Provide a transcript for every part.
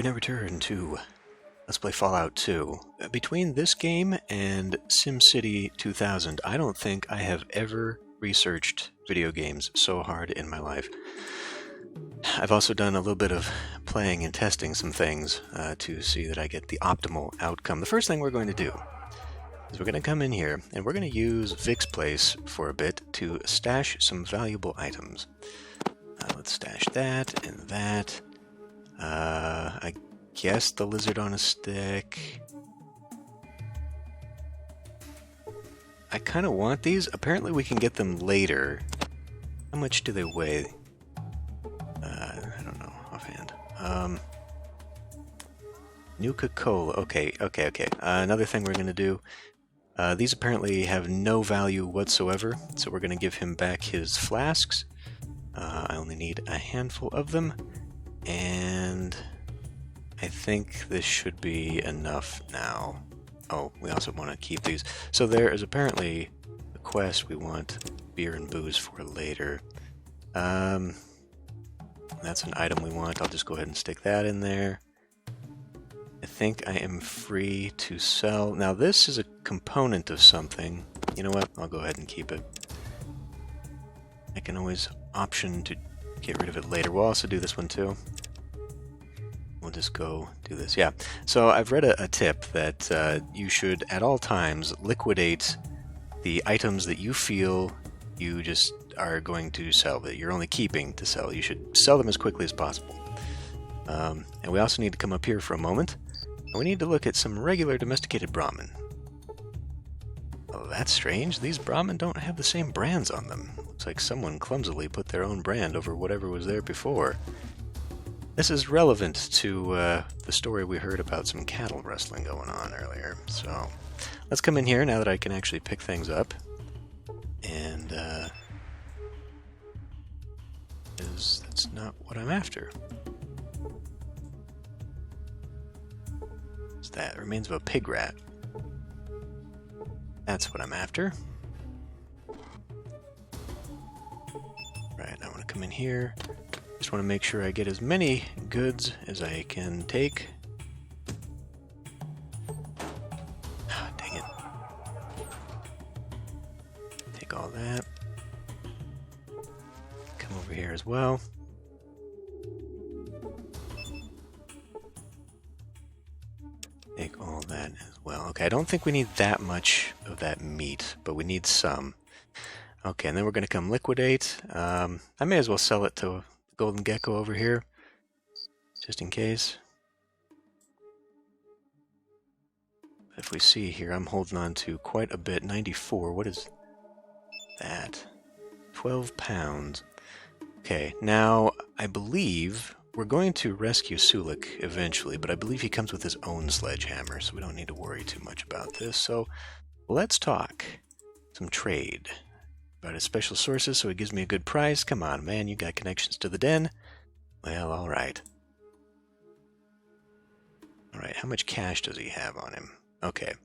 we now return to Let's Play Fallout 2. Between this game and SimCity 2000, I don't think I have ever researched video games so hard in my life. I've also done a little bit of playing and testing some things to see that I get the optimal outcome. The first thing we're going to do is we're going to come in here and we're going to use Vic's place for a bit to stash some valuable items. Let's stash that and that. I guess the lizard on a stick. I kind of want these. Apparently we can get them later. How much do they weigh? I don't know offhand. Nuka-Cola. Okay. Another thing we're going to do. These apparently have no value whatsoever, so we're going to give him back his flasks. I only need a handful of them, and I think this should be enough now. Oh, we also want to keep these. So there is apparently a quest we want beer and booze for later. That's an item we want. I'll just go ahead and stick that in there. I think I am free to sell. Now this is a component of something. You know what? I'll go ahead and keep it. I can always option to get rid of it later. We'll also do this one too. We'll just go do this. Yeah. So I've read a tip that you should at all times liquidate the items that you feel you just are going to sell, that you're only keeping to sell. You should sell them as quickly as possible. And we also need to come up here for a moment. And we need to look at some regular domesticated brahmin. Oh, that's strange. These brahmin don't have the same brands on them. Looks like someone clumsily put their own brand over whatever was there before. This is relevant to the story we heard about some cattle rustling going on earlier. So let's come in here now that I can actually pick things up. And that's not what I'm after. What's that? Remains of a pig rat. That's what I'm after. Right, I want to come in here. Just want to make sure I get as many goods as I can take. Oh, dang it. Take all that. Come over here as well. Take all that as well. Okay, I don't think we need that much of that meat, but we need some. Okay, and then we're going to come liquidate. I may as well sell it to Golden Gecko over here, just in case. If we see here, I'm holding on to quite a bit. 94, what is that? 12 pounds. Okay, now I believe we're going to rescue Sulik eventually, but I believe he comes with his own sledgehammer, so we don't need to worry too much about this. So let's talk some trade. About his special sources, so he gives me a good price. Come on, man, you got connections to the den? Well, alright. Alright, how much cash does he have on him? Okay.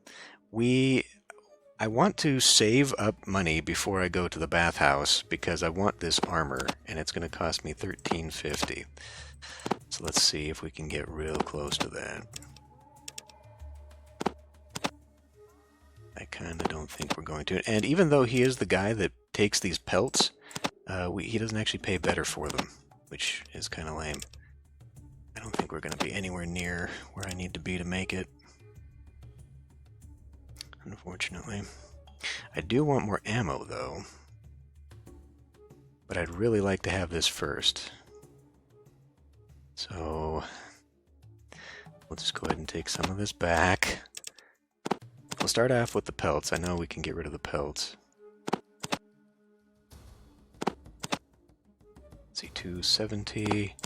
I want to save up money before I go to the bathhouse, because I want this armor, and it's going to cost me $13.50. So let's see if we can get real close to that. I kind of don't think we're going to. And even though he is the guy that takes these pelts, he doesn't actually pay better for them, which is kind of lame. I don't think we're going to be anywhere near where I need to be to make it, unfortunately. I do want more ammo, though. But I'd really like to have this first. So we'll just go ahead and take some of this back. We'll start off with the pelts. I know we can get rid of the pelts. Let's see, 270.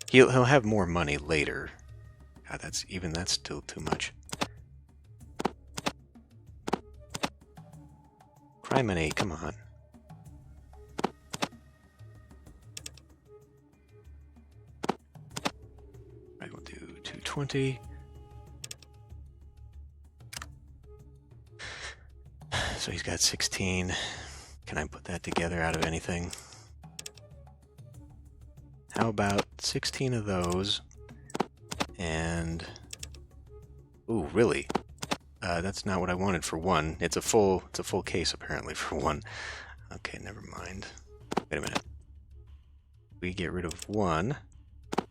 He'll have more money later. God, that's still too much. Criminy, come on. Right, we'll do 220. So he's got 16. Can I put that together out of anything? How about 16 of those? And... ooh, really? That's not what I wanted for one. It's a full case apparently for one. Okay, never mind. Wait a minute. We get rid of one.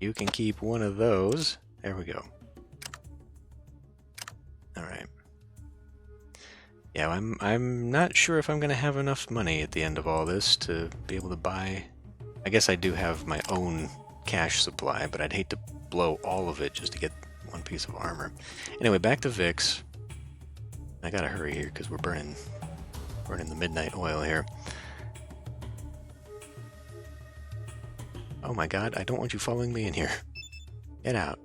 You can keep one of those. There we go. All right. Yeah, I'm not sure if I'm going to have enough money at the end of all this to be able to buy... I guess I do have my own cash supply, but I'd hate to blow all of it just to get one piece of armor. Anyway, back to Vix. I gotta hurry here because we're burning the midnight oil here. Oh my god, I don't want you following me in here. Get out.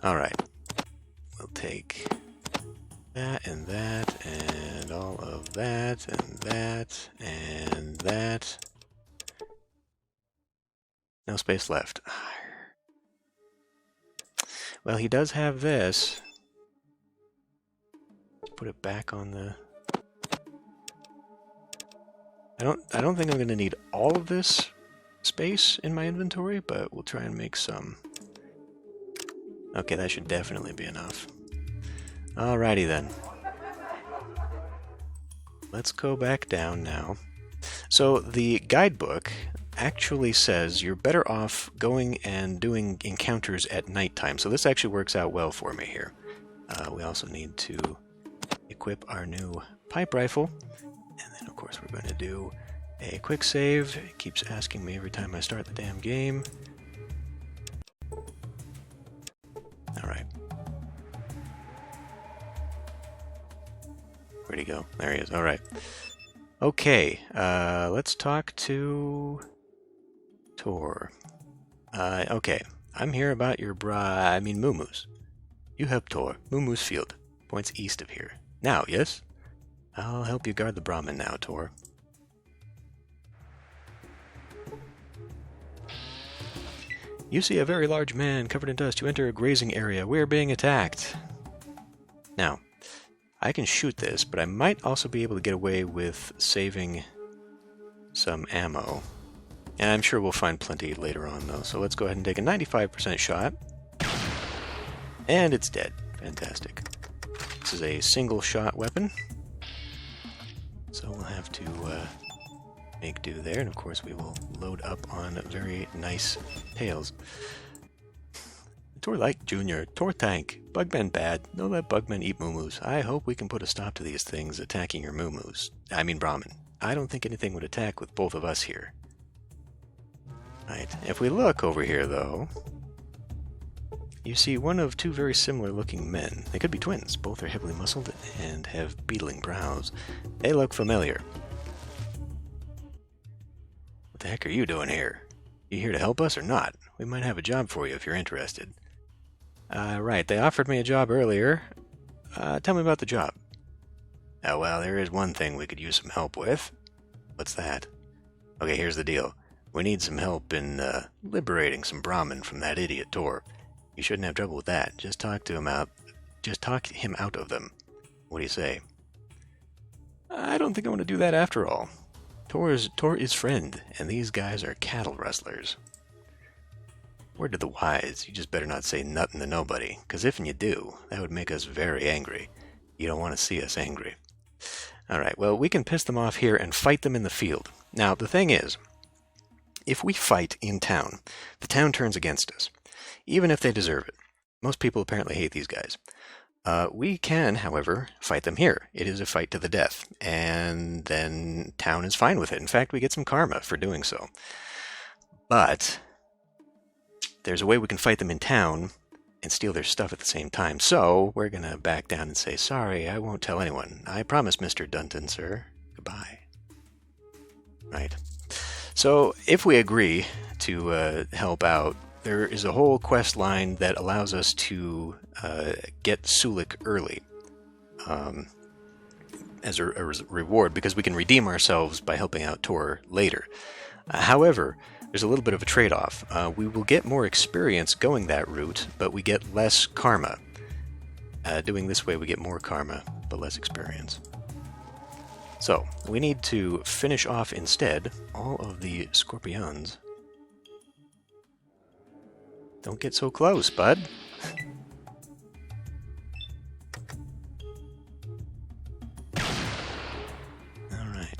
Alright. We'll take that and that and all of that and that and that. No space left. Well, he does have this. Let's put it back on the... I don't think I'm going to need all of this space in my inventory, but we'll try and make some. Okay, that should definitely be enough. Alrighty then. Let's go back down now. So the guidebook actually says you're better off going and doing encounters at nighttime. So this actually works out well for me here. We also need to equip our new pipe rifle. And then, of course, we're going to do a quick save. It keeps asking me every time I start the damn game. Alright. Where'd he go? There he is. Alright. Okay, let's talk to Tor. Okay, I'm here about your Muumuus. You help Tor. Muumuu's field. Points east of here. Now, yes? I'll help you guard the Brahmin now, Tor. You see a very large man covered in dust. You enter a grazing area. We're being attacked. Now, I can shoot this, but I might also be able to get away with saving some ammo. And I'm sure we'll find plenty later on, though. So let's go ahead and take a 95% shot. And it's dead. Fantastic. This is a single-shot weapon. So we'll have to make do there, and of course we will load up on very nice tails. Tor like Junior, Tor tank, Bugmen bad, don't let Bugmen eat Muumuus. I hope we can put a stop to these things attacking your Muumuus. I mean Brahmin. I don't think anything would attack with both of us here. Right, if we look over here though, you see one of two very similar looking men. They could be twins. Both are heavily muscled and have beetling brows. They look familiar. What the heck are you doing here? You here to help us or not? We might have a job for you if you're interested. Right, they offered me a job earlier. Tell me about the job. Oh, well, there is one thing we could use some help with. What's that? Okay, here's the deal. We need some help in liberating some Brahmin from that idiot Tor. You shouldn't have trouble with that. Just talk him out of them. What do you say? I don't think I want to do that after all. Tor is friend, and these guys are cattle rustlers. Word to the wise, you just better not say nothing to nobody, because if you do, that would make us very angry. You don't want to see us angry. Alright, well, we can piss them off here and fight them in the field. Now, the thing is, if we fight in town, the town turns against us. Even if they deserve it. Most people apparently hate these guys. We can, however, fight them here. It is a fight to the death, and then town is fine with it. In fact, we get some karma for doing so. But there's a way we can fight them in town and steal their stuff at the same time. So we're going to back down and say, sorry, I won't tell anyone. I promise, Mr. Dunton, sir. Goodbye. Right. So if we agree to help out, there is a whole quest line that allows us to get Sulik early as a reward, because we can redeem ourselves by helping out Tor later. However, there's a little bit of a trade-off. We will get more experience going that route, but we get less karma. Doing this way, we get more karma, but less experience. So, we need to finish off instead all of the scorpions. Don't get so close, bud. Alright.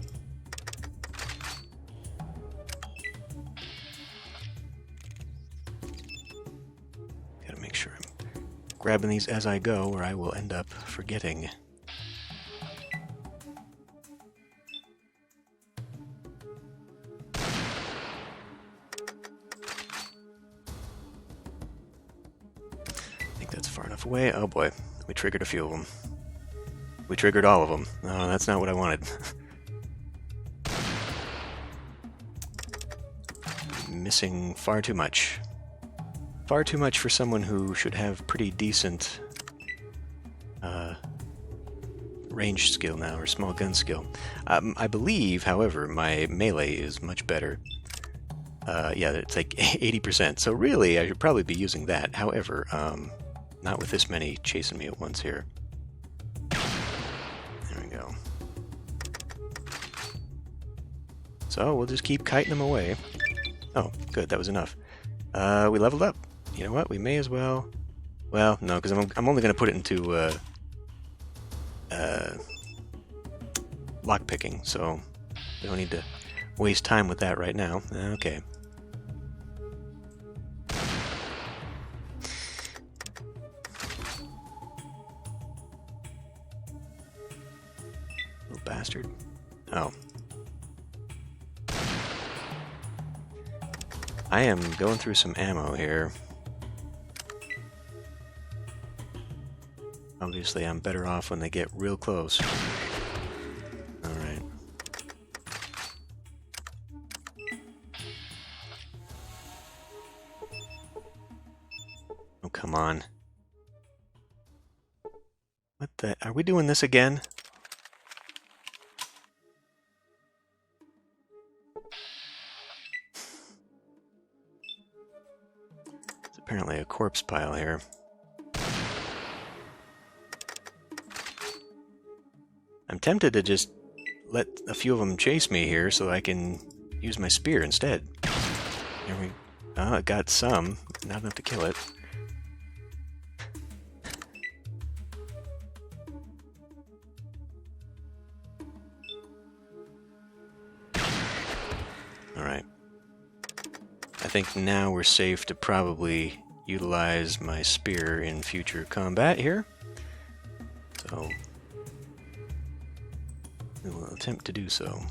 Gotta make sure I'm grabbing these as I go, or I will end up forgetting. That's far enough away. Oh boy, we triggered a few of them. We triggered all of them. No, that's not what I wanted. Missing far too much. Far too much for someone who should have pretty decent range skill now, or small gun skill. I believe, however, my melee is much better. Yeah, it's like 80%, so really I should probably be using that. However, not with this many chasing me at once here. There we go. So we'll just keep kiting them away. Oh, good, that was enough. We leveled up. You know what? We may as well. Well, no, because I'm only going to put it into lockpicking, so we don't need to waste time with that right now. Okay. Bastard. Oh. I am going through some ammo here. Obviously, I'm better off when they get real close. Alright. Oh, come on. What the... Are we doing this again? Apparently a corpse pile here. I'm tempted to just let a few of them chase me here so I can use my spear instead. Here we... Oh, it got some. Not enough to kill it. Alright. I think now we're safe to probably utilize my spear in future combat here. So we will attempt to do so.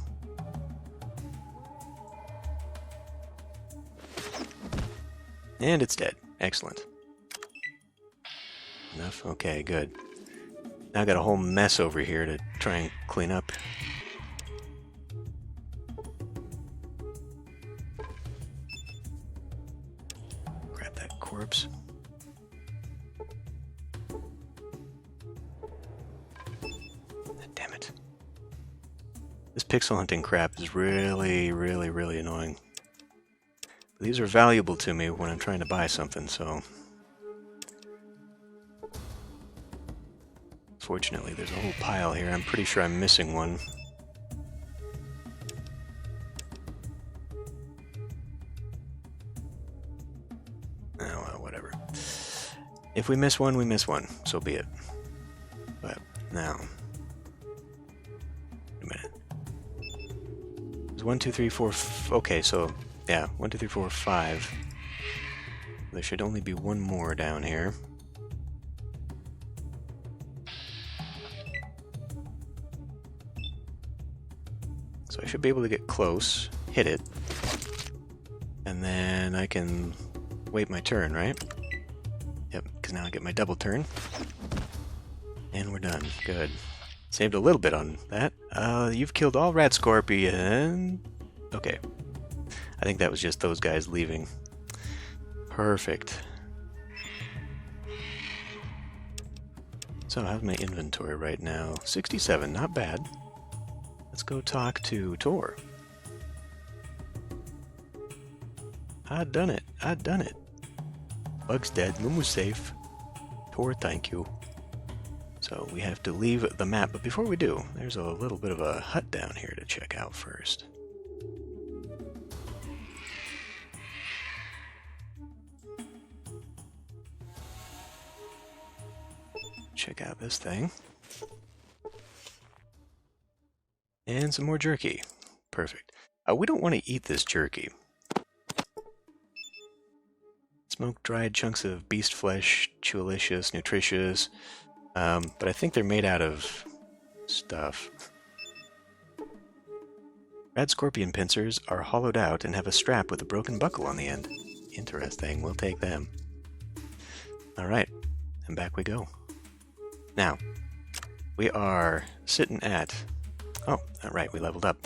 And it's dead. Excellent. Enough? Okay, good. Now I got a whole mess over here to try and clean up. Corpse. Damn it. This pixel hunting crap is really annoying. But these are valuable to me when I'm trying to buy something, so... Fortunately, there's a whole pile here. I'm pretty sure I'm missing one. If we miss one, we miss one. So be it. But now, wait a minute. There's 1, 2, 3, 4. Okay, so yeah, 1, 2, 3, 4, 5. There should only be one more down here. So I should be able to get close, hit it, and then I can wait my turn, right? Yep, because now I get my double turn. And we're done. Good. Saved a little bit on that. You've killed all rat scorpion. Okay. I think that was just those guys leaving. Perfect. So how's my inventory right now? 67, not bad. Let's go talk to Tor. I done it. I done it. Bug's dead. Lumu's safe. Tor, thank you. So we have to leave the map, but before we do, there's a little bit of a hut down here to check out first. check out this thing. And some more jerky. Perfect. We don't want to eat this jerky. Smoked dried chunks of beast flesh, chewalicious, nutritious. But I think they're made out of stuff. Rad scorpion pincers are hollowed out and have a strap with a broken buckle on the end. Interesting, we'll take them. Alright, and back we go. Now, we are sitting at... Oh, right, we leveled up.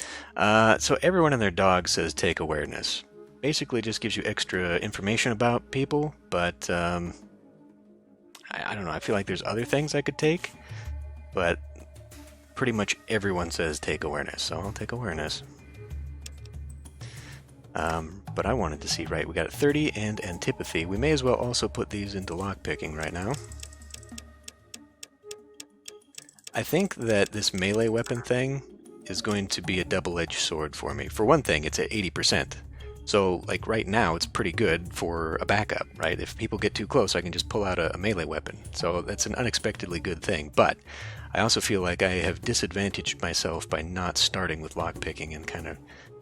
So everyone and their dog says take awareness. Basically just gives you extra information about people, but I don't know, I feel like there's other things I could take, but pretty much everyone says take awareness, so I'll take awareness. But I wanted to see, right, we got 30 and antipathy. We may as well also put these into lockpicking right now. I think that this melee weapon thing is going to be a double-edged sword for me. For one thing, it's at 80%. So, like, right now, it's pretty good for a backup, right? If people get too close, I can just pull out a melee weapon. So that's an unexpectedly good thing. But I also feel like I have disadvantaged myself by not starting with lockpicking and kind of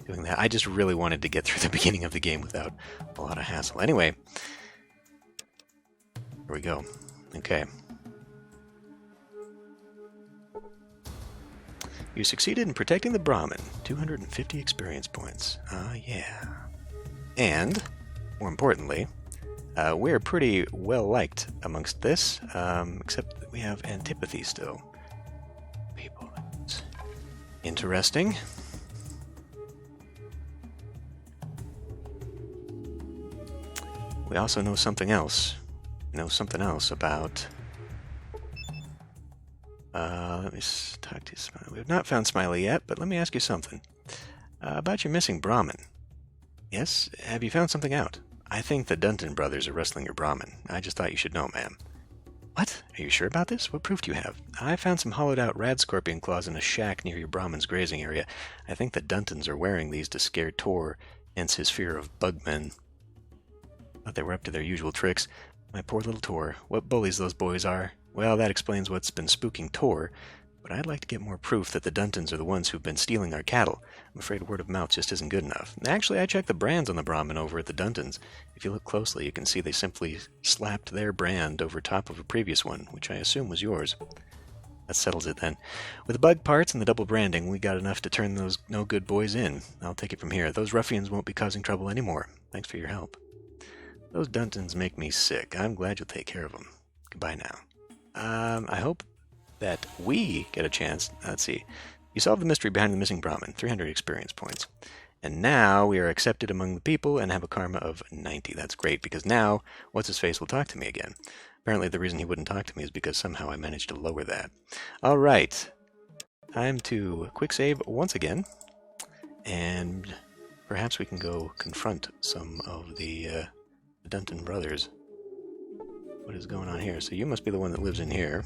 doing that. I just really wanted to get through the beginning of the game without a lot of hassle. Anyway, here we go. Okay. You succeeded in protecting the Brahmin. 250 experience points. Yeah. And, more importantly, we're pretty well liked amongst this, except that we have antipathy still. People. Interesting. We also know something else. We know something else about... let me talk to you, Smiley. We have not found Smiley yet, but let me ask you something. About your missing Brahmin. Yes? Have you found something out? I think the Dunton brothers are wrestling your Brahmin. I just thought you should know, ma'am. What? Are you sure about this? What proof do you have? I found some hollowed-out rad scorpion claws in a shack near your Brahmin's grazing area. I think the Duntons are wearing these to scare Tor, hence his fear of bugmen. Thought they were up to their usual tricks. My poor little Tor. What bullies those boys are. Well, that explains what's been spooking Tor, but I'd like to get more proof that the Duntons are the ones who've been stealing our cattle. I'm afraid word of mouth just isn't good enough. Actually, I checked the brands on the Brahmin over at the Duntons. If you look closely, you can see they simply slapped their brand over top of a previous one, which I assume was yours. That settles it then. With the bug parts and the double branding, we got enough to turn those no-good boys in. I'll take it from here. Those ruffians won't be causing trouble anymore. Thanks for your help. Those Duntons make me sick. I'm glad you'll take care of them. Goodbye now. I hope that we get a chance. Let's see. You solved the mystery behind the missing Brahmin. 300 experience points. And now we are accepted among the people and have a karma of 90. That's great, because now, What's-His-Face will talk to me again. Apparently the reason he wouldn't talk to me is because somehow I managed to lower that. Alright. Time to quick save once again. And perhaps we can go confront some of the Dunton brothers. What is going on here? So you must be the one that lives in here.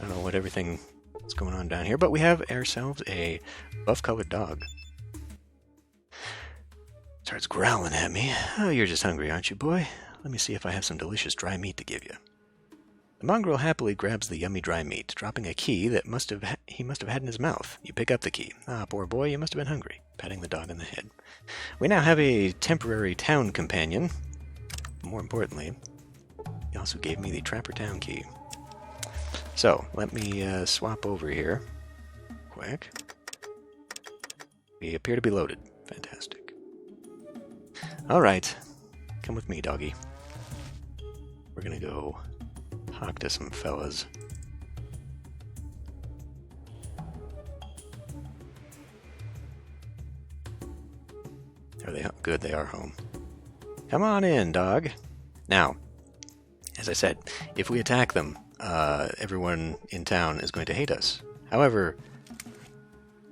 I don't know what everything is going on down here, but we have ourselves a buff-colored dog. Starts growling at me. Oh, you're just hungry, aren't you, boy? Let me see if I have some delicious dry meat to give you. The mongrel happily grabs the yummy dry meat, dropping a key that he must have had in his mouth. You pick up the key. Ah, poor boy, you must have been hungry. Patting the dog on the head. We now have a temporary town companion. More importantly, he also gave me the Trapper Town key. So, let me swap over here. Quick. We appear to be loaded. Fantastic. Alright. Come with me, doggy. We're gonna go talk to some fellas. Are they home? Good, they are home. Come on in, dog. Now, as I said, if we attack them, everyone in town is going to hate us. However,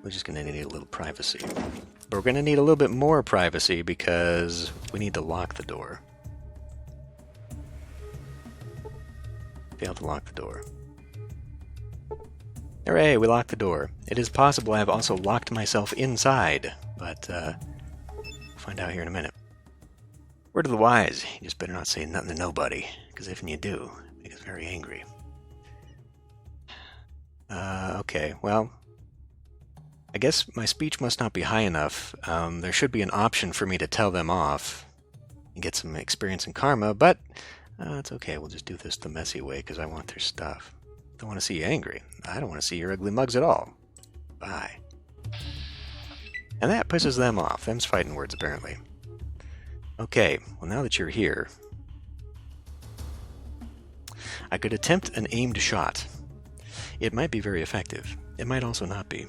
we're just going to need a little privacy. But we're going to need a little bit more privacy because we need to lock the door. Failed to lock the door. Hooray, we locked the door. It is possible I have also locked myself inside, but we'll find out here in a minute. Word of the wise, you just better not say nothing to nobody, because if you do, it make us very angry. Okay, well, I guess my speech must not be high enough. There should be an option for me to tell them off and get some experience in karma, but it's okay. We'll just do this the messy way because I want their stuff. I don't want to see you angry. I don't want to see your ugly mugs at all. Bye. And that pisses them off. Them's fighting words, apparently. Okay, well, now that you're here, I could attempt an aimed shot. It might be very effective. It might also not be.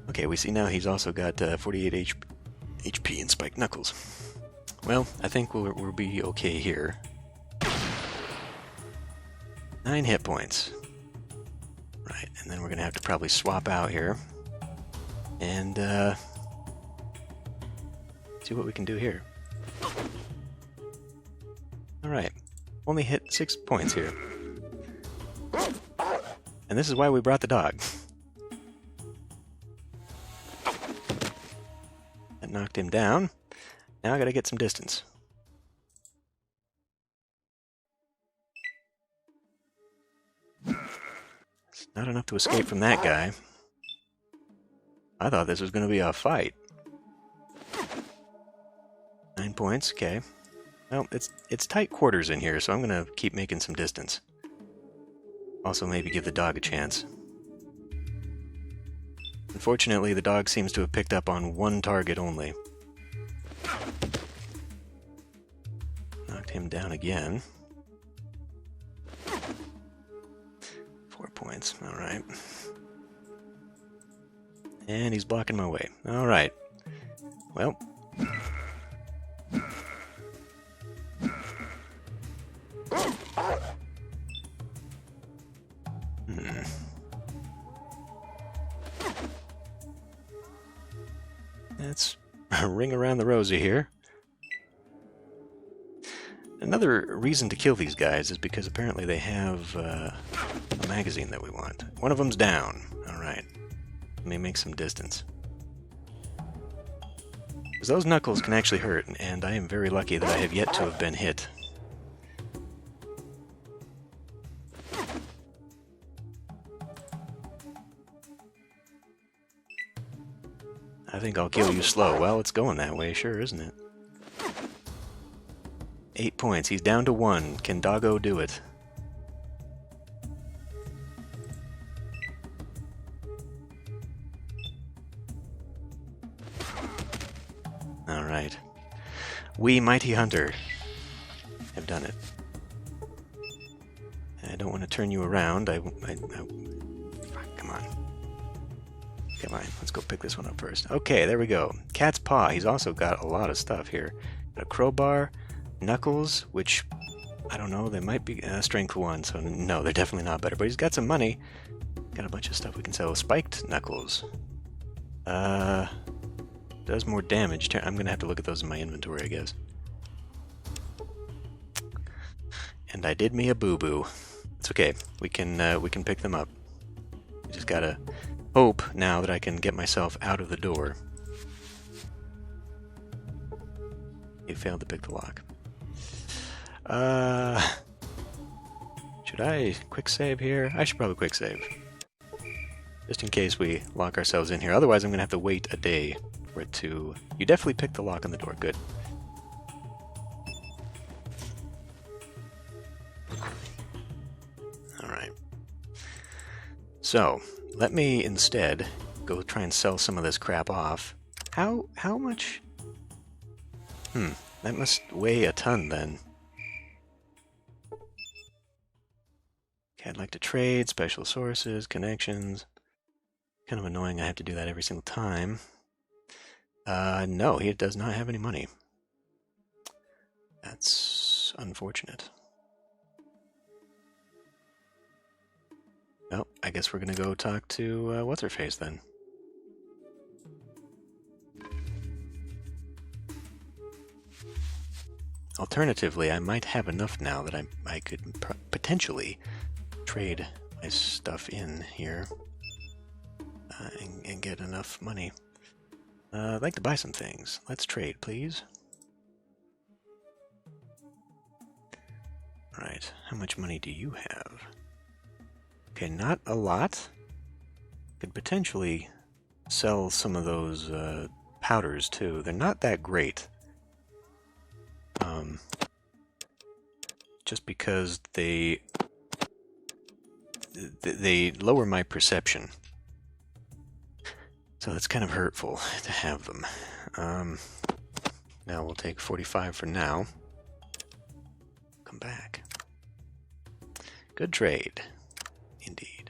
Okay, we see now he's also got 48 HP and spiked knuckles. Well, I think we'll be okay here. 9 hit points. Right, and then we're going to have to probably swap out here. And see what we can do here. Alright, only hit 6 points here. And this is why we brought the dog. That knocked him down. Now I gotta get some distance. It's not enough to escape from that guy. I thought this was gonna be a fight. 9 points, okay. Well, it's tight quarters in here, so I'm gonna keep making some distance. Also, maybe give the dog a chance. Unfortunately, the dog seems to have picked up on one target only. Knocked him down again. 4 points, alright. And he's blocking my way. Alright. Well. Let's ring around the rosy here. Another reason to kill these guys is because apparently they have a magazine that we want. One of them's down. Alright. Let me make some distance. Because those knuckles can actually hurt, and I am very lucky that I have yet to have been hit. I think I'll kill you slow. Well, it's going that way, sure, isn't it? 8 points. He's down to 1. Can Doggo do it? Alright. We, Mighty Hunter, have done it. I don't want to turn you around. Come on. Come on, let's go pick this one up first. Okay, there we go. Cat's Paw. He's also got a lot of stuff here. Got a crowbar, knuckles, which, I don't know, they might be strength 1, so no, they're definitely not better. But he's got some money. Got a bunch of stuff we can sell. Spiked knuckles. Does more damage. I'm going to have to look at those in my inventory, I guess. And I did me a boo-boo. It's okay. We can pick them up. We just gotta hope now that I can get myself out of the door. You failed to pick the lock. Should I quick save here? I should probably quick save. Just in case we lock ourselves in here. Otherwise, I'm gonna have to wait a day for it to... You definitely picked the lock on the door. Good. Alright. So, let me instead go try and sell some of this crap off. How much? That must weigh a ton then. Okay, I'd like to trade, special sources, connections. Kind of annoying I have to do that every single time. No, he does not have any money. That's unfortunate. Well, I guess we're gonna go talk to what's-her-face then. Alternatively, I might have enough now that I could potentially trade my stuff in here and get enough money. I'd like to buy some things. Let's trade, please. Right, how much money do you have? Okay, not a lot. Could potentially sell some of those powders too. They're not that great. Just because they lower my perception. So it's kind of hurtful to have them. Now we'll take 45 for now. Come back. Good trade. Indeed.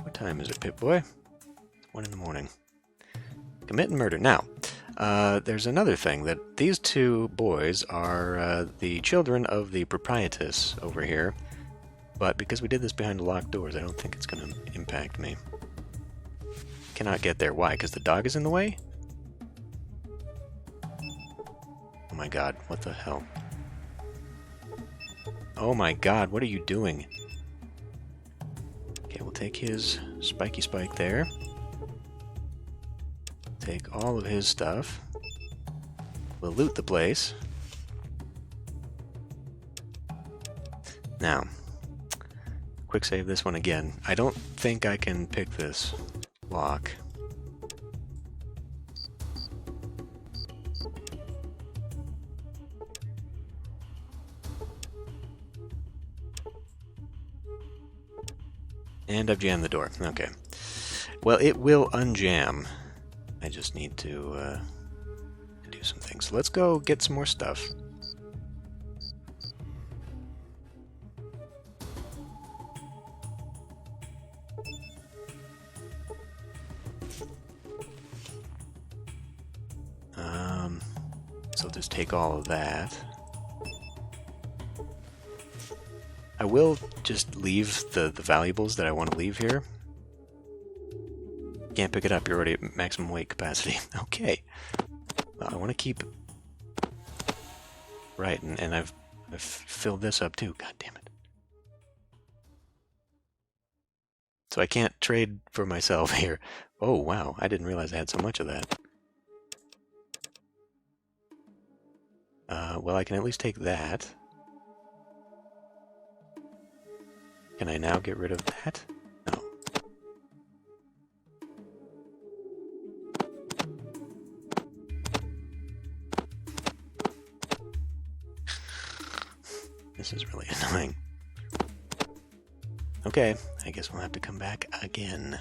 What time is it, Pip-Boy? 1 in the morning. Committing murder. Now, there's another thing, that these two boys are the children of the proprietress over here, but because we did this behind locked doors, I don't think it's going to impact me. Cannot get there. Why? Because the dog is in the way? Oh my god, what the hell? Oh my god, what are you doing? Okay, we'll take his spiky spike there. Take all of his stuff. We'll loot the place. Now, quick save this one again. I don't think I can pick this lock. And I've jammed the door. Okay. Well, it will unjam. I just need to do some things. So let's go get some more stuff. So just take all of that. I will just leave the valuables that I want to leave here. Can't pick it up, you're already at maximum weight capacity. Okay. Well, I want to keep... Right, and I've filled this up too. God damn it. So I can't trade for myself here. Oh, wow. I didn't realize I had so much of that. Well, I can at least take that. Can I now get rid of that? No. This is really annoying. Okay, I guess we'll have to come back again.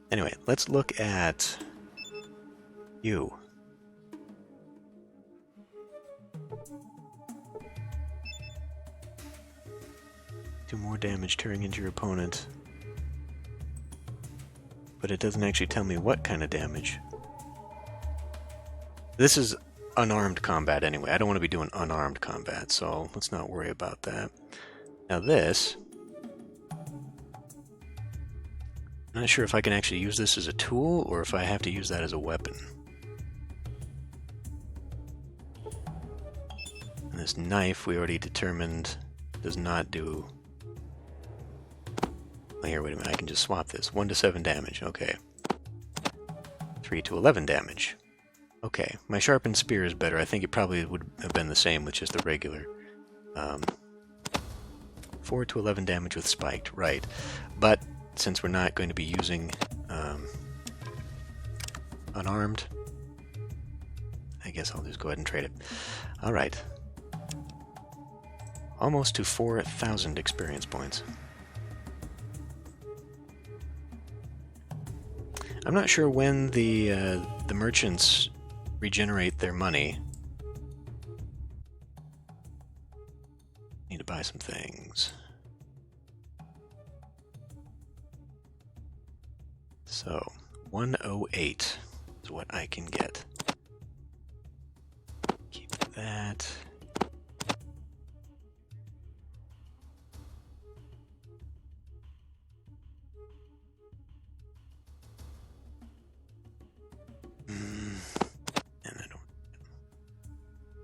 Anyway, let's look at you. Do more damage tearing into your opponent. But it doesn't actually tell me what kind of damage. This is unarmed combat anyway. I don't want to be doing unarmed combat, so let's not worry about that. Now this... I'm not sure if I can actually use this as a tool, or if I have to use that as a weapon. And this knife, we already determined, does not do... Here, wait a minute, I can just swap this. 1 to 7 damage, okay. 3 to 11 damage. Okay, my sharpened spear is better. I think it probably would have been the same with just the regular. 4 to 11 damage with spiked, right. But since we're not going to be using unarmed, I guess I'll just go ahead and trade it. Alright. Almost to 4,000 experience points. I'm not sure when the merchants regenerate their money. Need to buy some things. So, 108 is what I can get. Keep that.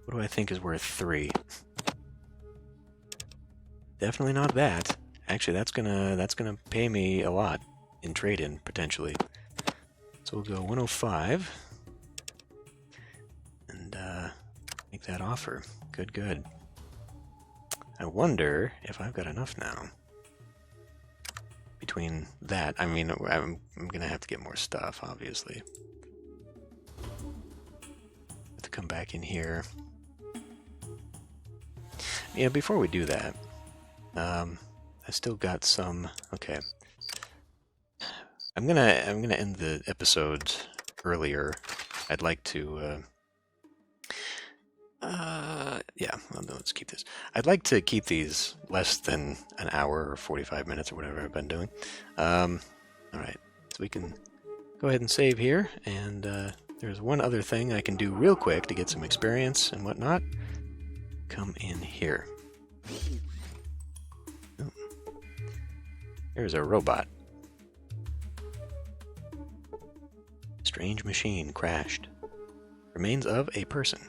What do I think is worth 3? Definitely not that. Actually, that's gonna pay me a lot in trade-in potentially. So we'll go 105 and make that offer. Good, good. I wonder if I've got enough now. Between that, I mean, I'm gonna have to get more stuff, obviously. Have to come back in here. Yeah, before we do that, I still got some. Okay, I'm gonna end the episode earlier. I'd like to. Yeah, well, no, let's keep this. I'd like to keep these less than an hour or 45 minutes or whatever I've been doing. All right, so we can go ahead and save here. And there's one other thing I can do real quick to get some experience and whatnot. Come in here. Oh. There's a robot. Strange machine crashed. Remains of a person.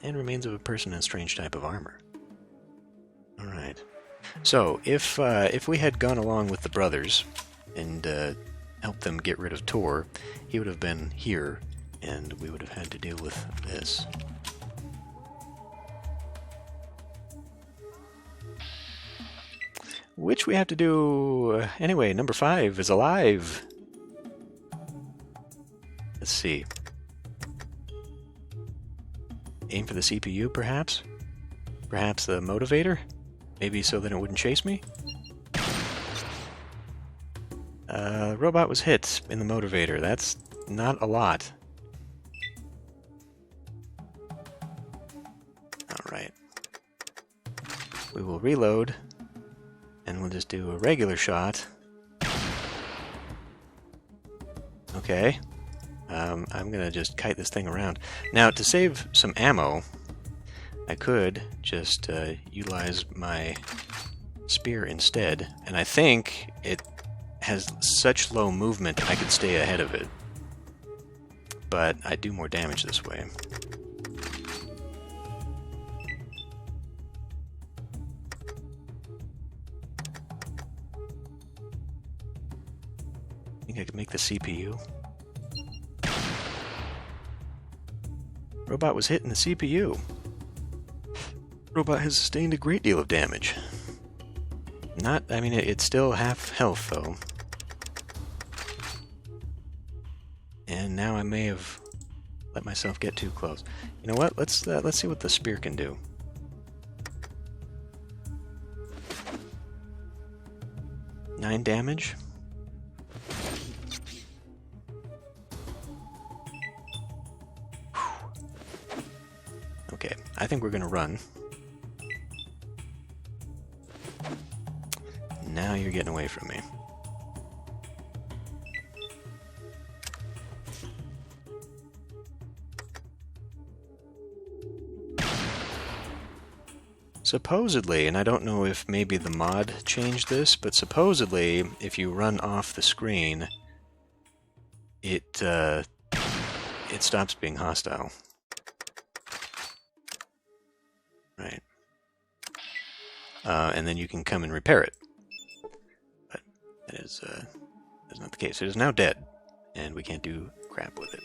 And remains of a person in a strange type of armor. Alright. So, if we had gone along with the brothers and helped them get rid of Tor, he would have been here, and we would have had to deal with this. Which we have to do... Anyway, number 5 is alive! Let's see. Aim for the CPU, perhaps? Perhaps the motivator? Maybe so that it wouldn't chase me? Robot was hit in the motivator. That's not a lot. Alright. We will reload, and we'll just do a regular shot. Okay. I'm gonna just kite this thing around. Now, to save some ammo, I could just utilize my spear instead, and I think it has such low movement I could stay ahead of it. But I do more damage this way. Think I could make the CPU? Robot was hit in the CPU. Robot has sustained a great deal of damage. I mean, it's still half health, though. And now I may have let myself get too close. You know what? Let's see what the spear can do. Nine damage. Okay, I think we're gonna run. Now you're getting away from me. Supposedly, and I don't know if maybe the mod changed this, but supposedly, if you run off the screen, it stops being hostile. Right. And then you can come and repair it. But that is not the case. It is now dead, and we can't do crap with it.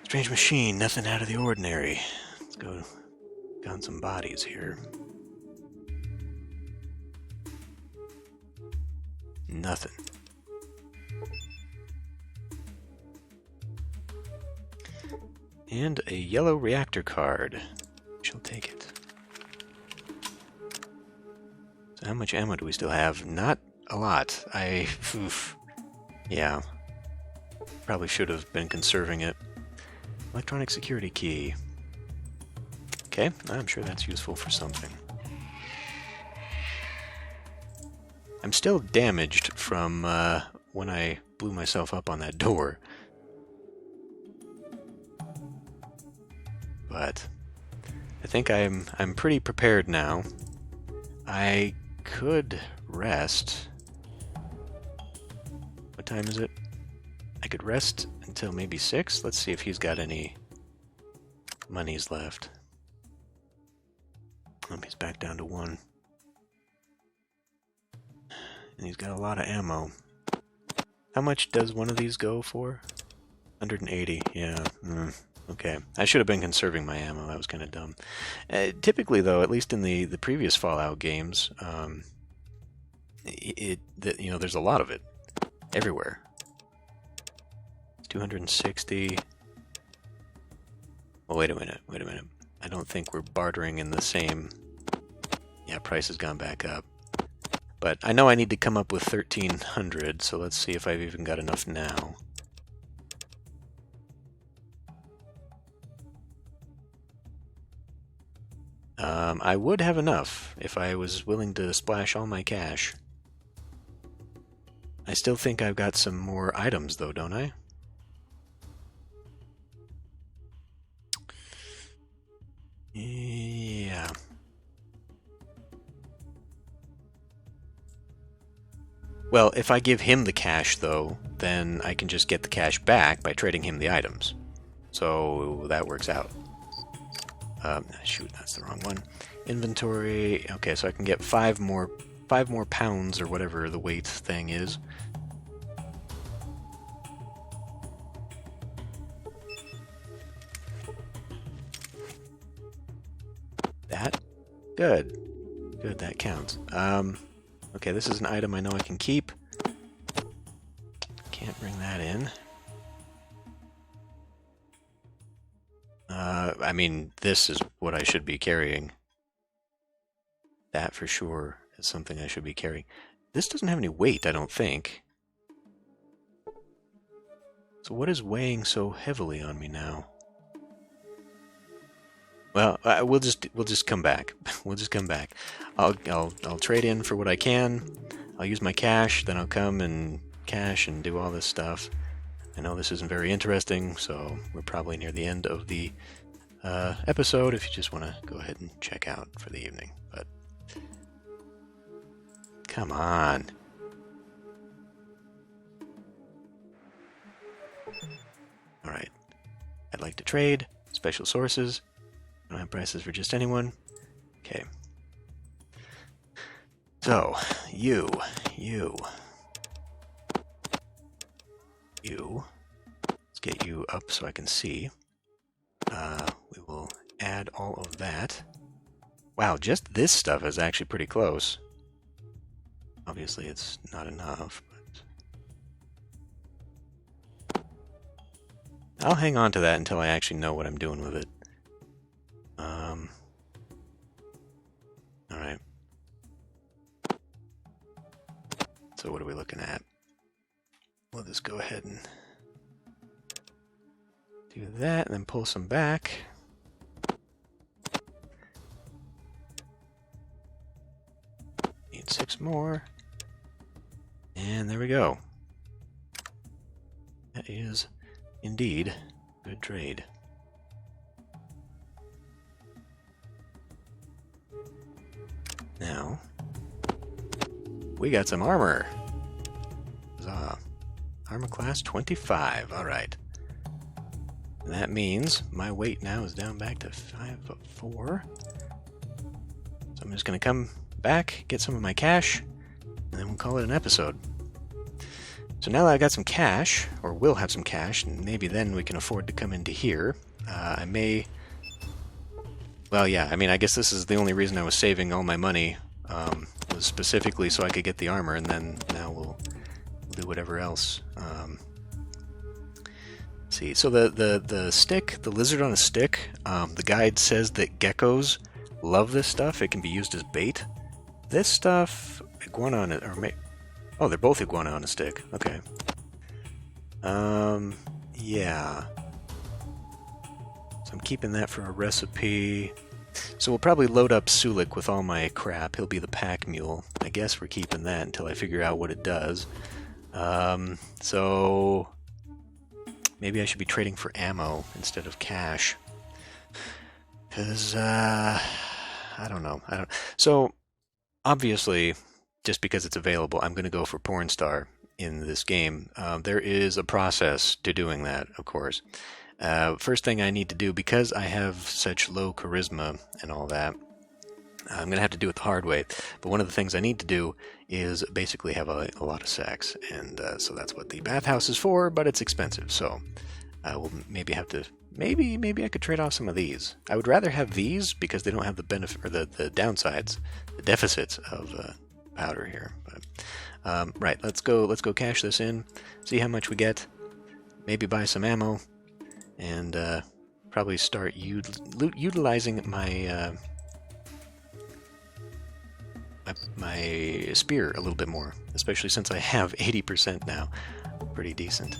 Strange machine, nothing out of the ordinary. Let's go count some bodies here. Nothing. And a yellow reactor card. She'll take it. So how much ammo do we still have? Not a lot. Yeah. Probably should have been conserving it. Electronic security key. Okay, I'm sure that's useful for something. I'm still damaged from when I blew myself up on that door. But I think I'm pretty prepared now. I could rest. What time is it? I could rest until maybe 6. Let's see if he's got any monies left. Oh, he's back down to 1. And he's got a lot of ammo. How much does one of these go for? 180, yeah. Okay, I should have been conserving my ammo. That was kind of dumb. Typically, though, at least in the previous Fallout games, there's a lot of it everywhere. 260. Oh, wait a minute. Wait a minute. I don't think we're bartering in the same. Yeah, price has gone back up. But I know I need to come up with 1,300, so let's see if I've even got enough now. I would have enough if I was willing to splash all my cash. I still think I've got some more items, though, don't I? Yeah. Well, if I give him the cash, though, then I can just get the cash back by trading him the items. So that works out. Shoot, that's the wrong one. Inventory. Okay, so I can get five more pounds or whatever the weight thing is. That? Good. Good, that counts. Okay, this is an item I know I can keep. Can't bring that in. I mean, this is what I should be carrying. That for sure is something I should be carrying. This doesn't have any weight, I don't think. So what is weighing so heavily on me now? Well, we'll just come back. We'll just come back. I'll trade in for what I can. I'll use my cash, then I'll come and cash and do all this stuff. I know this isn't very interesting, so we're probably near the end of the episode if you just want to go ahead and check out for the evening. But come on. All right. I'd like to trade. Special sources. I don't have prices for just anyone. Okay. So, you. Let's get you up so I can see. We will add all of that. Wow, just this stuff is actually pretty close. Obviously, it's not enough, but I'll hang on to that until I actually know what I'm doing with it. Alright. So what are we looking at? We'll just go ahead and do that, and then pull some back. Need 6 more. And there we go. That is indeed good trade. Now, we got some armor. Huzzah. Armor class 25. Alright. That means my weight now is down back to 5'4". So I'm just going to come back, get some of my cash, and then we'll call it an episode. So now that I got some cash, or will have some cash, and maybe then we can afford to come into here, I may... Well, yeah, I mean, I guess this is the only reason I was saving all my money, was specifically so I could get the armor, and then now we'll do whatever else. See, so the stick, the lizard on a stick, the guide says that geckos love this stuff. It can be used as bait. This stuff, iguana on it, oh, they're both iguana on a stick. Okay. Yeah. So I'm keeping that for a recipe. So we'll probably load up Sulik with all my crap. He'll be the pack mule. I guess we're keeping that until I figure out what it does. So maybe I should be trading for ammo instead of cash. Because, I don't know. So, obviously, just because it's available, I'm going to go for Porn Star in this game. There is a process to doing that, of course. First thing I need to do, because I have such low charisma and all that, I'm going to have to do it the hard way. But one of the things I need to do is basically have a lot of sex. And so that's what the bathhouse is for, but it's expensive. So we'll maybe have to maybe I could trade off some of these. I would rather have these because they don't have the benefit or the downsides, the deficits of powder here. But, right, let's go cash this in, see how much we get, maybe buy some ammo, and probably start utilizing my my spear a little bit more, especially since I have 80% now. Pretty decent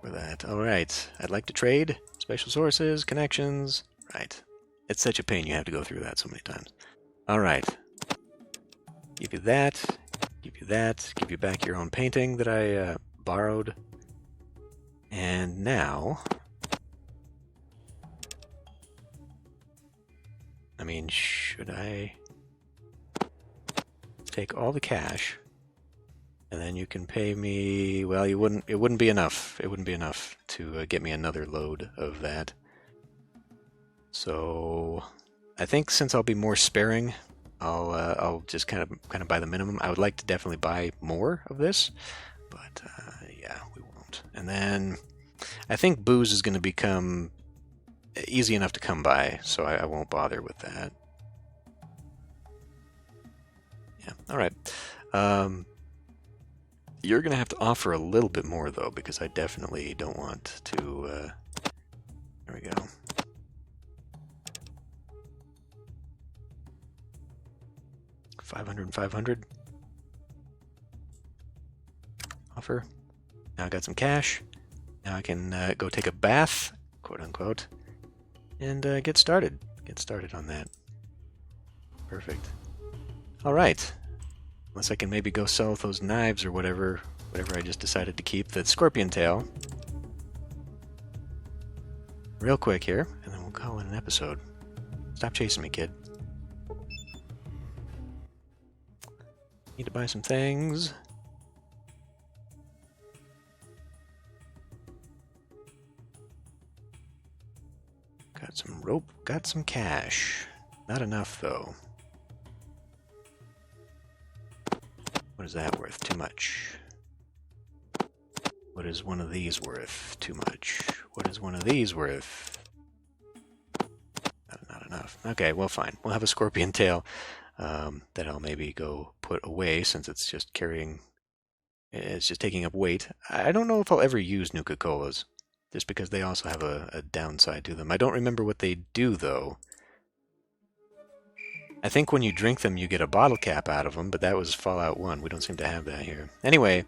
for that. Alright, I'd like to trade. Special sources, connections. Right. It's such a pain you have to go through that so many times. Alright. Give you that. Give you that. Give you back your own painting that I borrowed. And now... I mean, should I... take all the cash, and then you can pay me. Well, it wouldn't be enough. It wouldn't be enough to get me another load of that. So, I think since I'll be more sparing, I'll just kind of buy the minimum. I would like to definitely buy more of this, but yeah, we won't. And then I think booze is going to become easy enough to come by, so I won't bother with that. Yeah, alright. You're going to have to offer a little bit more, though, because I definitely don't want to... there we go. $500 and $500. Offer. Now I got some cash. Now I can go take a bath, quote-unquote, and get started. Get started on that. Perfect. Alright. Unless I can maybe go sell those knives or whatever I just decided to keep. That scorpion tail. Real quick here, and then we'll call it an episode. Stop chasing me, kid. Need to buy some things. Got some rope, got some cash. Not enough, though. What is that worth? Too much. What is one of these worth? Too much. What is one of these worth? Not enough. Okay, well, fine. We'll have a scorpion tail that I'll maybe go put away since it's just carrying... It's just taking up weight. I don't know if I'll ever use Nuka-Colas, just because they also have a downside to them. I don't remember what they do, though. I think when you drink them, you get a bottle cap out of them, but that was Fallout 1. We don't seem to have that here. Anyway,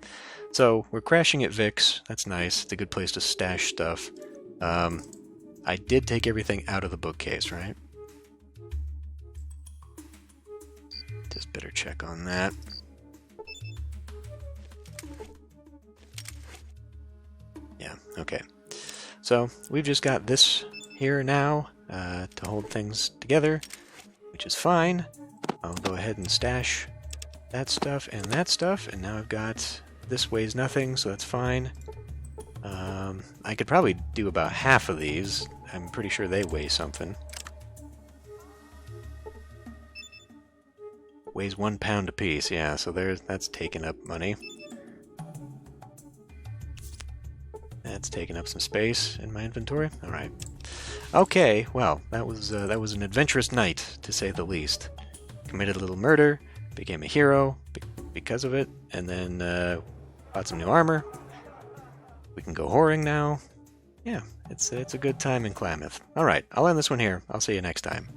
so we're crashing at Vic's. That's nice. It's a good place to stash stuff. I did take everything out of the bookcase, right? Just better check on that. Yeah, okay. So we've just got this here now to hold things together, which is fine. I'll go ahead and stash that stuff, and now I've got... This weighs nothing, so that's fine. I could probably do about half of these. I'm pretty sure they weigh something. Weighs 1 pound apiece, yeah, so that's taking up money. That's taking up some space in my inventory. Alright. Okay, well, that was an adventurous night, to say the least. Committed a little murder, became a hero because of it, and then bought some new armor. We can go whoring now. Yeah, it's a good time in Klamath. Alright, I'll end this one here. I'll see you next time.